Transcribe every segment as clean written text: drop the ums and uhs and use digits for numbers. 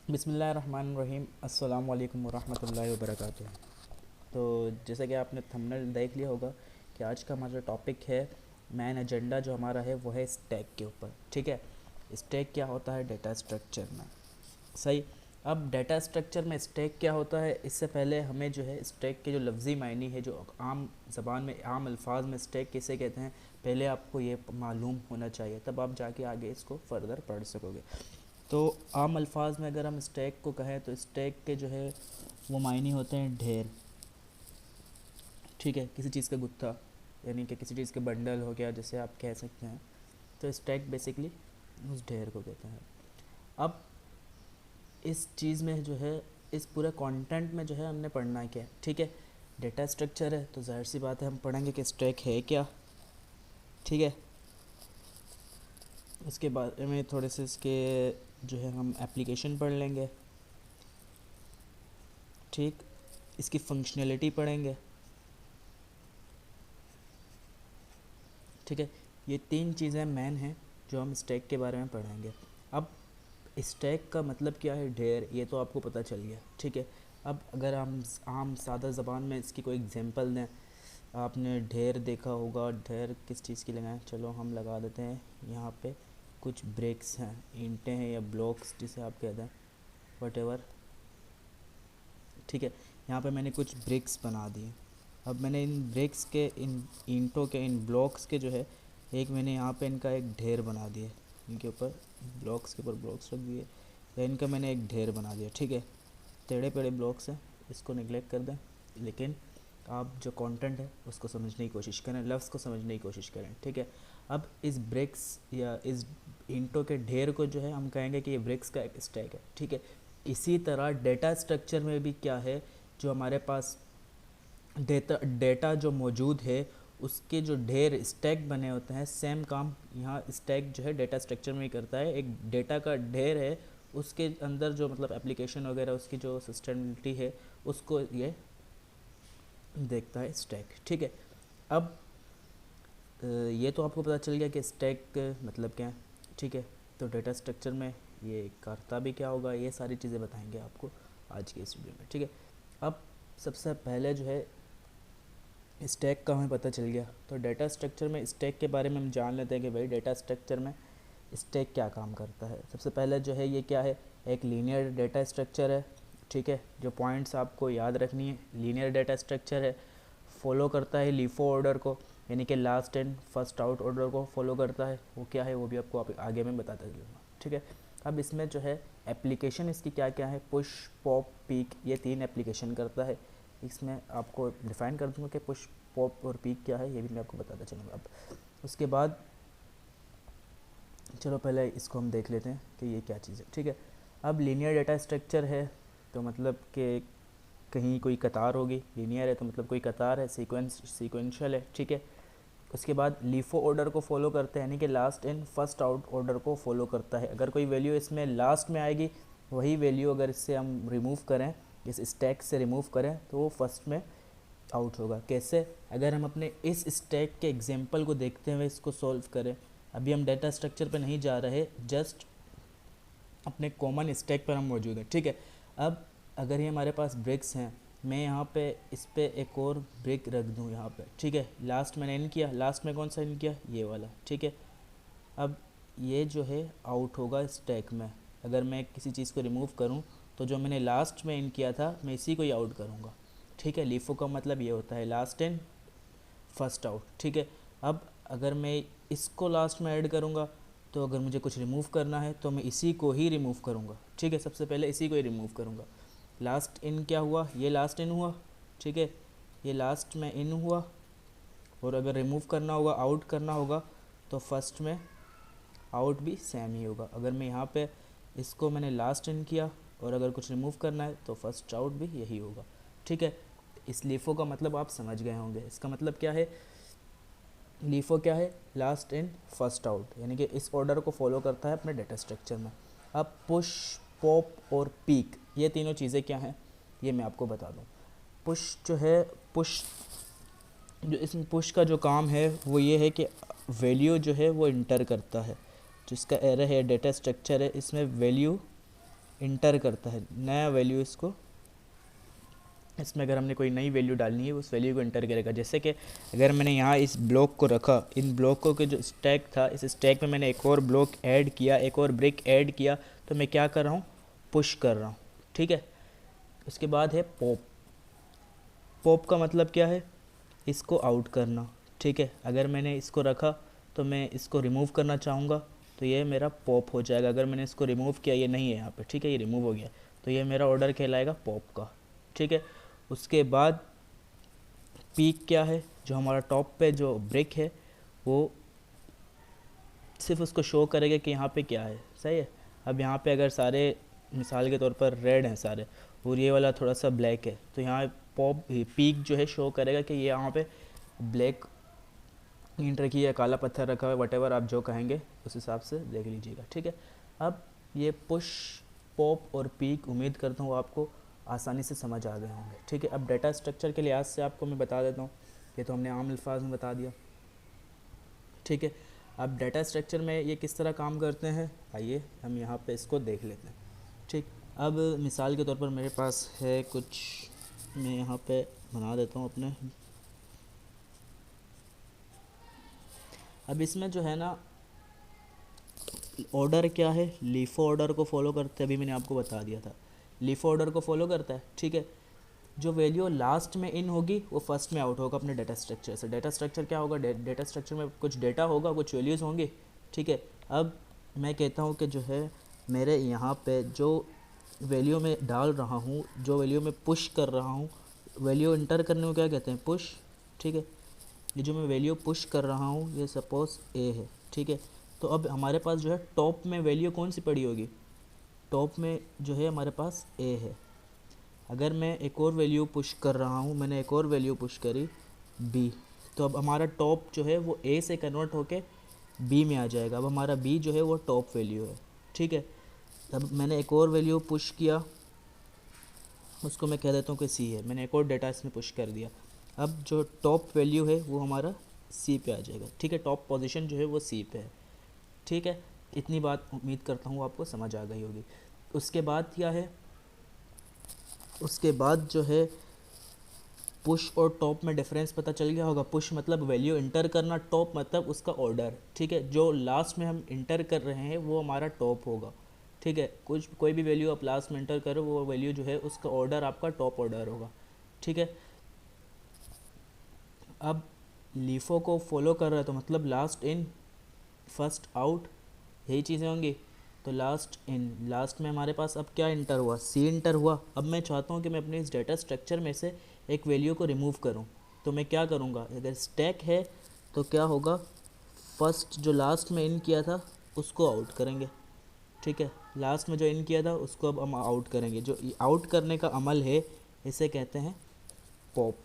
बिस्मिल्लाहिर्रहमानिर्रहीम अस्सलाम वालेकुम वरहमतुल्लाहि वबरकातुहू। तो जैसा कि आपने थंबनेल देख लिया होगा कि आज का हमारा टॉपिक है, मेन एजेंडा जो हमारा है वो है स्टैक के ऊपर। ठीक है, स्टैक क्या होता है डेटा स्ट्रक्चर में। सही। अब डेटा स्ट्रक्चर में स्टैक क्या होता है, इससे पहले हमें जो है स्टैक के जो लफ्ज़ी मायने है, जो आम ज़बान में आम अल्फाज में स्टैक किसे कहते हैं, पहले आपको ये मालूम होना चाहिए, तब आप जाके आगे इसको फ़र्दर पढ़ सकोगे। तो आम अल्फाज में अगर हम स्टैक को कहें तो स्टैक के जो है वो मायने होते हैं ढेर। ठीक है, किसी चीज़ का गुत्था, यानी कि किसी चीज़ के बंडल हो गया, जैसे आप कह सकते हैं। तो स्टैक बेसिकली उस ढेर को कहते हैं। अब इस चीज़ में जो है, इस पूरे कंटेंट में जो है हमने पढ़ना है क्या। ठीक है, डेटा स्ट्रक्चर है तो जाहिर सी बात है हम पढ़ेंगे कि स्टैक है क्या। ठीक है, उसके बारे में थोड़े से इसके जो है हम एप्लीकेशन पढ़ लेंगे। ठीक, इसकी फंक्शनैलिटी पढ़ेंगे। ठीक है, ये तीन चीज़ें मेन हैं जो हम स्टैक के बारे में पढ़ेंगे। अब स्टैक का मतलब क्या है, ढेर, ये तो आपको पता चल गया। ठीक है, अब अगर हम आम सादा ज़बान में इसकी कोई एग्जांपल दें, आपने ढेर देखा होगा, ढेर किस चीज़ की लगाएं, चलो हम लगा देते हैं यहाँ पे कुछ ब्रेक्स हैं, ईंटें हैं या ब्लॉक्स जिसे आप कहते हैं, वट। ठीक है, यहाँ पे मैंने कुछ ब्रिक्स बना दिए। अब मैंने इन ब्रिक्स के, इन ईंटों के, इन ब्लॉक्स के जो है, एक मैंने यहाँ पे इनका एक ढेर बना दिया, इनके ऊपर ब्लॉक्स के ऊपर ब्लॉक्स रख दिए, या इनका मैंने एक ढेर बना दिया। ठीक है, टेढ़े पेढ़े ब्लॉक्स हैं, इसको निगलेक्ट कर दें, लेकिन आप जो कंटेंट है उसको समझने की कोशिश करें, लफ्ज़ को समझने की कोशिश करें। ठीक है, अब इस ब्रिक्स या इस ईंटों के ढेर को जो है हम कहेंगे कि ये ब्रिक्स का एक स्टैक है। ठीक है, इसी तरह डेटा स्ट्रक्चर में भी क्या है, जो हमारे पास डेटा जो मौजूद है उसके जो ढेर स्टैक बने होते हैं, सेम काम यहाँ स्टैक जो है डेटा स्ट्रक्चर में ही करता है। एक डेटा का ढेर है, उसके अंदर जो मतलब एप्लीकेशन वगैरह उसकी जो सस्टेनेबिलिटी है उसको ये देखता है स्टैक। ठीक है, अब ये तो आपको पता चल गया कि स्टैक मतलब क्या है। ठीक है, तो डेटा स्ट्रक्चर में ये करता भी क्या होगा, ये सारी चीज़ें बताएंगे आपको आज के इस वीडियो में। ठीक है, अब सबसे पहले जो है स्टैक का हमें पता चल गया, तो डेटा स्ट्रक्चर में स्टैक के बारे में हम जान लेते हैं कि भाई डेटा स्ट्रक्चर में स्टैक क्या काम करता है। सबसे पहले जो है ये क्या है, एक लीनियर डेटा स्ट्रक्चर है। ठीक है, जो पॉइंट्स आपको याद रखनी है, लीनियर डेटा स्ट्रक्चर है, फॉलो करता है लीफो ऑर्डर को, यानी कि last in first out order को फॉलो करता है। वो क्या है वो भी आपको आगे में बताता चलूँगा। ठीक है, अब इसमें जो है एप्लीकेशन इसकी क्या क्या है, पुश, पॉप, पीक, ये तीन एप्लीकेशन करता है। इसमें आपको डिफ़ाइन कर दूँगा कि पुश, पॉप और पीक क्या है, ये भी मैं आपको बताता चलूँगा। अब उसके बाद चलो पहले इसको हम देख लेते हैं कि ये क्या चीज़ है। ठीक है, अब लीनियर डेटा स्ट्रक्चर है तो मतलब कि कहीं कोई कतार होगी, लीनियर है तो मतलब कोई कतार है, सीक्वेंशियल है। ठीक है, उसके बाद लीफो ऑर्डर को फॉलो करते हैं, यानी कि last in first out order को फॉलो करता है। अगर कोई वैल्यू इसमें लास्ट में आएगी, वही वैल्यू अगर इससे हम रिमूव करें, इस स्टैक से रिमूव करें, तो वो फर्स्ट में आउट होगा। कैसे, अगर हम अपने इस स्टैक के एग्जांपल को देखते हुए इसको सॉल्व करें, अभी हम डेटा स्ट्रक्चर पर नहीं जा रहे, जस्ट अपने कॉमन स्टैक पर हम मौजूद हैं। ठीक है, अब अगर ये हमारे पास ब्रिक्स हैं, मैं यहाँ पे इस पर एक और ब्रिक रख दूँ यहाँ पे। ठीक है, लास्ट मैंने इन किया, लास्ट में कौन सा इन किया, ये वाला। ठीक है, अब ये जो है आउट होगा स्टैक में। अगर मैं किसी चीज़ को रिमूव करूँ तो जो मैंने लास्ट में इन किया था मैं इसी को ही आउट करूँगा। ठीक है, लीफो का मतलब ये होता है लास्ट इन फर्स्ट आउट। ठीक है, अब अगर मैं इसको लास्ट में ऐड करूँगा तो अगर मुझे कुछ रिमूव करना है तो मैं इसी को ही रिमूव करूँगा। ठीक है, सबसे पहले इसी को ही रिमूव करूँगा। लास्ट इन क्या हुआ, ये लास्ट इन हुआ। ठीक है, ये लास्ट में इन हुआ, और अगर रिमूव करना होगा, आउट करना होगा, तो फर्स्ट में आउट भी सेम ही होगा। अगर मैं यहाँ पे इसको मैंने लास्ट इन किया और अगर कुछ रिमूव करना है तो फर्स्ट आउट भी यही होगा। ठीक है, इस लीफो का मतलब आप समझ गए होंगे। इसका मतलब क्या है, लीफो क्या है, लास्ट इन फर्स्ट आउट, यानी कि इस ऑर्डर को फॉलो करता है अपने डेटा स्ट्रक्चर में। अब पुश, पॉप और पीक, ये तीनों चीज़ें क्या हैं ये मैं आपको बता दूं। पुश जो है, पुश जो इसमें पुश का जो काम है वो ये है कि वैल्यू जो है वो इंटर करता है। जिसका एरे है डेटा स्ट्रक्चर है, इसमें वैल्यू इंटर करता है नया वैल्यू, इसमें अगर हमने कोई नई वैल्यू डालनी है उस वैल्यू को इंटर करेगा। जैसे कि अगर मैंने यहाँ इस ब्लॉक को रखा, इन ब्लॉकों के जो स्टैक था, इस स्टैक में मैंने एक और ब्लॉक ऐड किया, एक और ब्रिक ऐड किया, तो मैं क्या कर रहा हूँ, पुश कर रहा हूँ। ठीक है, उसके बाद है पॉप। पॉप का मतलब क्या है, इसको आउट करना। ठीक है, अगर मैंने इसको रखा तो मैं इसको रिमूव करना चाहूँगा तो ये मेरा पॉप हो जाएगा। अगर मैंने इसको रिमूव किया, ये नहीं है यहाँ पे, ठीक है, ये रिमूव हो गया, तो ये मेरा ऑर्डर कहलाएगा पॉप का। ठीक है, उसके बाद पीक क्या है, जो हमारा टॉप पे जो ब्रिक है वो सिर्फ उसको शो करेगा कि यहाँ पे क्या है। सही है, अब यहाँ पे अगर सारे मिसाल के तौर पर रेड हैं सारे और ये वाला थोड़ा सा ब्लैक है, तो यहाँ पॉप पीक जो है शो करेगा कि ये यहाँ पे ब्लैक ईंट रखी है, काला पत्थर रखा है, वटेवर आप जो कहेंगे उस हिसाब से देख लीजिएगा। ठीक है, अब ये पुश, पॉप और पीक उम्मीद करता हूँ आपको आसानी से समझ आ गए होंगे। ठीक है, अब डाटा स्ट्रक्चर के लिहाज से आपको मैं बता देता हूँ, ये तो हमने आम अल्फाज में बता दिया। ठीक है, अब डाटा स्ट्रक्चर में ये किस तरह काम करते हैं, आइए हम यहाँ पे इसको देख लेते हैं। ठीक, अब मिसाल के तौर पर मेरे पास है कुछ, मैं यहाँ पे बना देता हूँ अपने। अब इसमें जो है ना ऑर्डर क्या है, लीफो ऑर्डर को फॉलो करते हैं, अभी मैंने आपको बता दिया था, लीफो ऑर्डर को फॉलो करता है। ठीक है, जो वैल्यू लास्ट में इन होगी वो फर्स्ट में आउट होगा अपने डाटा स्ट्रक्चर से। डाटा स्ट्रक्चर क्या होगा, डाटा स्ट्रक्चर में कुछ डेटा होगा, कुछ वैल्यूज़ होंगी। ठीक है, अब मैं कहता हूँ कि जो है मेरे यहाँ पे जो वैल्यू में डाल रहा हूँ, जो वैल्यू में पुश कर रहा हूँ, वैल्यू इंटर करने को क्या कहते हैं, पुश। ठीक है, ये जो मैं वैल्यू पुश कर रहा हूँ ये सपोज़ ए है। ठीक है, तो अब हमारे पास जो है टॉप में वैल्यू कौन सी पड़ी होगी, टॉप में जो है हमारे पास ए है। अगर मैं एक और वैल्यू पुश कर रहा हूँ, मैंने एक और वैल्यू पुश करी बी, तो अब हमारा टॉप जो है वो ए से कन्वर्ट होके बी में आ जाएगा। अब हमारा बी जो है वो टॉप वैल्यू है। ठीक है, अब मैंने एक और वैल्यू पुश किया, उसको मैं कह देता हूँ कि सी है, मैंने एक और डेटा इसमें पुश कर दिया। अब जो टॉप वैल्यू है वो हमारा सी पे आ जाएगा। ठीक है, टॉप पोजीशन जो है वो सी पे है। ठीक है, इतनी बात उम्मीद करता हूँ आपको समझ आ गई होगी। उसके बाद क्या है, उसके बाद जो है पुश और टॉप में डिफरेंस पता चल गया होगा। पुश मतलब वैल्यू इंटर करना, टॉप मतलब उसका ऑर्डर। ठीक है, जो लास्ट में हम इंटर कर रहे हैं वो हमारा टॉप होगा। ठीक है, कोई भी वैल्यू आप लास्ट में इंटर करो वो वैल्यू जो है उसका ऑर्डर आपका टॉप ऑर्डर होगा। ठीक है, अब लीफो को फॉलो कर रहा है तो मतलब लास्ट इन फर्स्ट आउट, यही चीज़ें होंगी। तो लास्ट इन, लास्ट में हमारे पास अब क्या इंटर हुआ, सी इंटर हुआ। अब मैं चाहता हूँ कि मैं अपने इस डाटा स्ट्रक्चर में से एक वैल्यू को रिमूव करूँ, तो मैं क्या करूँगा, अगर स्टैक है तो क्या होगा, फर्स्ट जो लास्ट में इन किया था उसको आउट करेंगे। ठीक है, लास्ट में जो इन किया था उसको अब हम आउट करेंगे। जो आउट करने का अमल है इसे कहते हैं पॉप।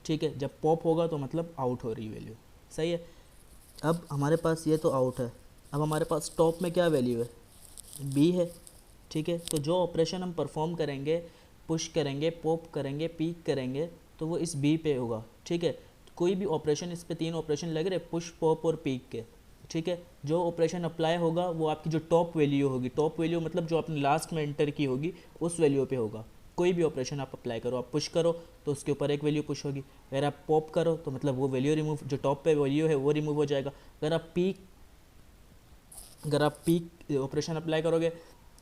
ठीक है, जब पॉप होगा तो मतलब आउट हो रही वैल्यू। सही है, अब हमारे पास ये तो आउट है, अब हमारे पास टॉप में क्या वैल्यू है, बी है। ठीक है, तो जो ऑपरेशन हम परफॉर्म करेंगे, पुश करेंगे, पॉप करेंगे, पीक करेंगे, तो वो इस बी पे होगा। ठीक है, कोई भी ऑपरेशन, इस पे 3 ऑपरेशन लग रहे, पुश, पॉप और पीक के। ठीक है, जो ऑपरेशन अप्लाई होगा वो आपकी जो टॉप वैल्यू होगी, टॉप वैल्यू मतलब जो आपने लास्ट में एंटर की होगी उस वैल्यू पे होगा। कोई भी ऑपरेशन आप अप्लाई करो, आप पुश करो तो उसके ऊपर एक वैल्यू पुश होगी, अगर आप पॉप करो तो मतलब वो वैल्यू रिमूव, जो टॉप पे वैल्यू है वो रिमूव हो जाएगा। अगर आप पीक ऑपरेशन अप्लाई करोगे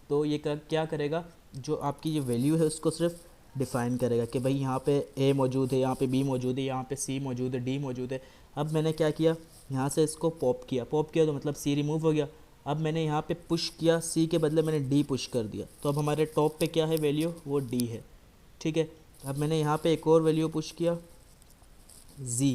तो ये क्या करेगा, जो आपकी ये वैल्यू है उसको सिर्फ डिफ़ाइन करेगा कि भाई यहाँ पे ए मौजूद है, यहाँ पे बी मौजूद है, यहाँ पे सी मौजूद है, डी मौजूद है। अब मैंने क्या किया, यहाँ से इसको पॉप किया तो मतलब सी रिमूव हो गया। अब मैंने यहाँ पे पुश किया, सी के बदले मैंने डी पुश कर दिया, तो अब हमारे टॉप पे क्या है वैल्यू, वो डी है। ठीक है, अब मैंने यहाँ पे एक और वैल्यू पुश किया, जी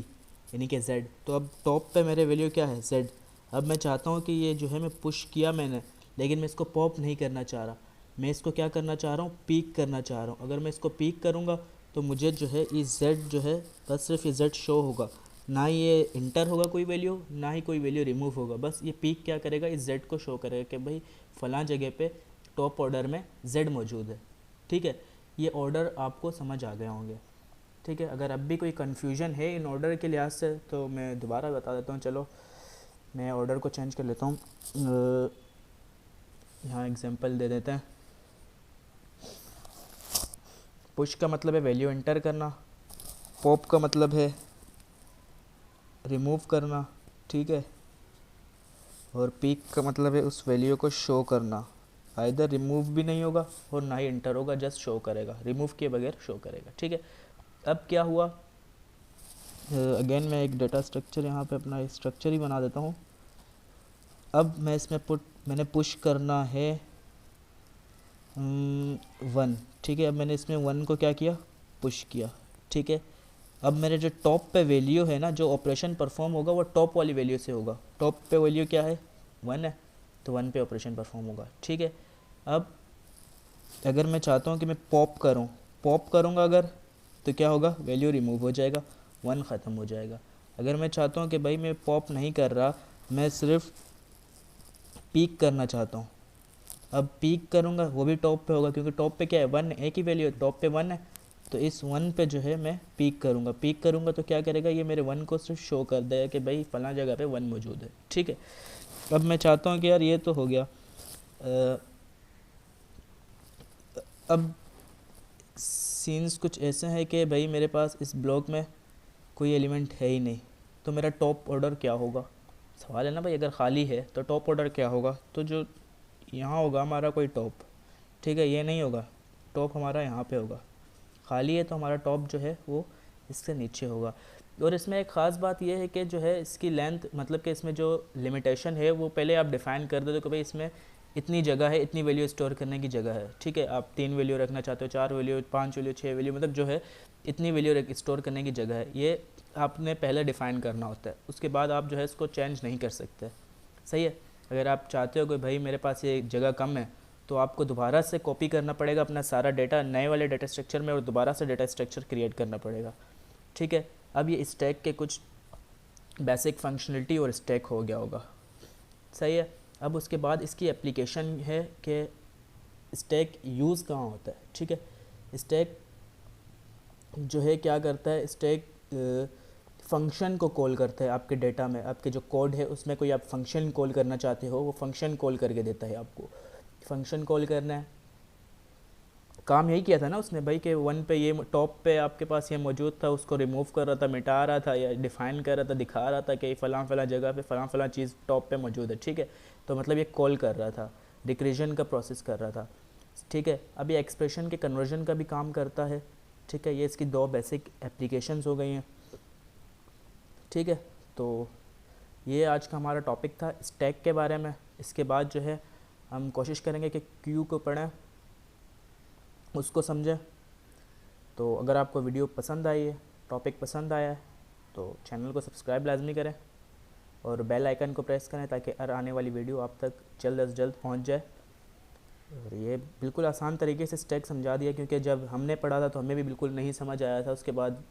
यानी कि जेड, तो अब टॉप पे मेरे वैल्यू क्या है, जेड। अब मैं चाहता हूँ कि ये जो है मैं पुश किया मैंने, लेकिन मैं इसको पॉप नहीं करना चाह रहा, मैं इसको क्या करना चाह रहा हूँ, पीक करना चाह रहा हूँ। अगर मैं इसको पीक करूँगा तो मुझे जो है ये जेड जो है बस सिर्फ ये जेड शो होगा, ना ये इंटर होगा कोई वैल्यू, ना ही कोई वैल्यू रिमूव होगा। बस ये पीक क्या करेगा, इस जेड को शो करेगा कि भाई फ़लाँ जगह पे टॉप ऑर्डर में जेड मौजूद है। ठीक है, ये ऑर्डर आपको समझ आ गए होंगे। ठीक है, अगर अब भी कोई कन्फ्यूजन है इन ऑर्डर के लिहाज से तो मैं दोबारा बता देता हूँ। चलो मैं ऑर्डर को चेंज कर लेता हूँ। यहाँ एग्जांपल दे देते हैं। पुश का मतलब है वैल्यू एंटर करना, पॉप का मतलब है रिमूव करना, ठीक है, और पीक का मतलब है उस वैल्यू को शो करना। आइदर रिमूव भी नहीं होगा और ना ही एंटर होगा, जस्ट शो करेगा, रिमूव किए बगैर शो करेगा, ठीक है। अब क्या हुआ, अगेन मैं एक डाटा स्ट्रक्चर यहाँ पे अपना स्ट्रक्चर ही बना देता हूँ। अब मैं इसमें मैंने पुश करना है 1, ठीक है। अब मैंने इसमें 1 को क्या किया, पुश किया, ठीक है। अब मेरे जो टॉप पे वैल्यू है ना, जो ऑपरेशन परफॉर्म होगा वो टॉप वाली वैल्यू से होगा। टॉप पे वैल्यू क्या है, 1 है, तो 1 पे ऑपरेशन परफॉर्म होगा, ठीक है। अब अगर मैं चाहता हूँ कि मैं पॉप करूँगा अगर, तो क्या होगा, वैल्यू रिमूव हो जाएगा, 1 ख़त्म हो जाएगा। अगर मैं चाहता हूँ कि भाई मैं पॉप नहीं कर रहा, मैं सिर्फ पीक करना चाहता हूँ, अब पीक करूँगा वो भी टॉप पे होगा, क्योंकि टॉप पे क्या है, 1, एक ही वैल्यू है, टॉप पे 1 है, तो इस 1 पे जो है मैं पीक करूँगा तो क्या करेगा, ये मेरे 1 को सिर्फ शो कर देगा कि भाई फलां जगह पे 1 मौजूद है, ठीक है। अब मैं चाहता हूँ कि यार ये तो हो गया, अब सीन्स कुछ ऐसे हैं कि भाई मेरे पास इस ब्लॉक में कोई एलिमेंट है ही नहीं, तो मेरा टॉप ऑर्डर क्या होगा, सवाल है ना भाई। अगर खाली है तो टॉप ऑर्डर क्या होगा, तो जो यहाँ होगा हमारा कोई टॉप, ठीक है, ये नहीं होगा, टॉप हमारा यहाँ पे होगा। खाली है तो हमारा टॉप जो है वो इससे नीचे होगा। और इसमें एक ख़ास बात ये है कि जो है इसकी लेंथ, मतलब कि इसमें जो लिमिटेशन है वो पहले आप डिफ़ाइन कर दो कि भाई इसमें इतनी जगह है, इतनी वैल्यू स्टोर करने की जगह है, ठीक है। आप 3 वैल्यू रखना चाहते हो, 4 वैल्यू, 5 वैल्यू, 6 वैल्यू, मतलब जो है इतनी वैल्यू स्टोर करने की जगह है, ये आपने पहले डिफ़ाइन करना होता है। उसके बाद आप जो है इसको चेंज नहीं कर सकते, सही है। अगर आप चाहते हो कि भाई मेरे पास ये जगह कम है, तो आपको दोबारा से कॉपी करना पड़ेगा अपना सारा डेटा नए वाले डेटा स्ट्रक्चर में, और दोबारा से डेटा स्ट्रक्चर क्रिएट करना पड़ेगा, ठीक है। अब ये स्टैक के कुछ बेसिक फंक्शनलिटी और स्टैक हो गया होगा, सही है। अब उसके बाद इसकी एप्लीकेशन है कि स्टैक यूज़ कहाँ होता है, ठीक है। स्टैक जो है क्या करता है, स्टैक फंक्शन को कॉल करता है आपके डेटा में, आपके जो कोड है उसमें कोई आप फंक्शन कॉल करना चाहते हो, वो फंक्शन कॉल करके देता है आपको। फंक्शन कॉल करना है, काम यही किया था ना उसने भाई, कि 1 पे ये टॉप पे आपके पास ये मौजूद था, उसको रिमूव कर रहा था, मिटा रहा था, या डिफ़ाइन कर रहा था, दिखा रहा था कि फ़लाँ फ़लाँ जगह पे फ़लाँ चीज़ टॉप पे मौजूद है, ठीक है। तो मतलब ये कॉल कर रहा था, रिकर्जन का प्रोसेस कर रहा था, ठीक है। अब ये एक्सप्रेशन के कन्वर्जन का भी काम करता है, ठीक है। ये इसकी 2 बेसिक एप्लीकेशंस हो गई हैं, ठीक है। तो ये आज का हमारा टॉपिक था स्टैक के बारे में। इसके बाद जो है हम कोशिश करेंगे कि क्यू को पढ़ें, उसको समझें। तो अगर आपको वीडियो पसंद आई है, टॉपिक पसंद आया है, तो चैनल को सब्सक्राइब लाजमी करें और बेल आइकन को प्रेस करें, ताकि हर आने वाली वीडियो आप तक जल्द अज जल्द पहुंच जाए। और ये बिल्कुल आसान तरीके से स्टैक समझा दिया, क्योंकि जब हमने पढ़ा था तो हमें भी बिल्कुल नहीं समझ आया था। उसके बाद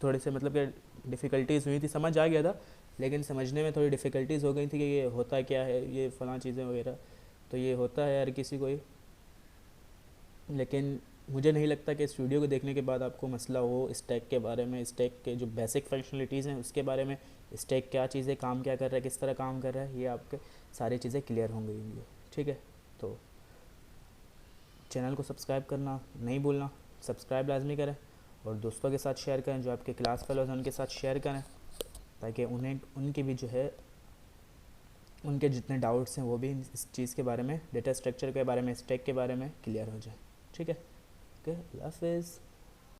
थोड़े से मतलब कि डिफ़िकल्टीज़ हुई थी, समझ आ गया था लेकिन समझने में थोड़ी डिफ़िकल्टीज़ हो गई थी कि ये होता क्या है, ये फ़लाँ चीज़ें वगैरह। तो ये होता है हर किसी को ही, लेकिन मुझे नहीं लगता कि इस वीडियो को देखने के बाद आपको मसला हो स्टैक के बारे में, स्टैक के जो बेसिक फंक्शनलिटीज़ हैं उसके बारे में, स्टैक क्या चीज़ है, काम क्या कर रहा है, किस तरह काम कर रहा है, ये आपके सारी चीज़ें क्लियर होंगी होंगी, ठीक है। तो चैनल को सब्सक्राइब करना नहीं भूलना, सब्सक्राइब लाजमी करें और दोस्तों के साथ शेयर करें, जो आपके क्लास फेलोज़ हैं उनके साथ शेयर करें, ताकि उन्हें उनकी भी जो है उनके जितने डाउट्स हैं वो भी इस चीज़ के बारे में, डेटा स्ट्रक्चर के बारे में, स्टैक के बारे में क्लियर हो जाए, ठीक है। ओके, अल्लाह हाफ़िज़।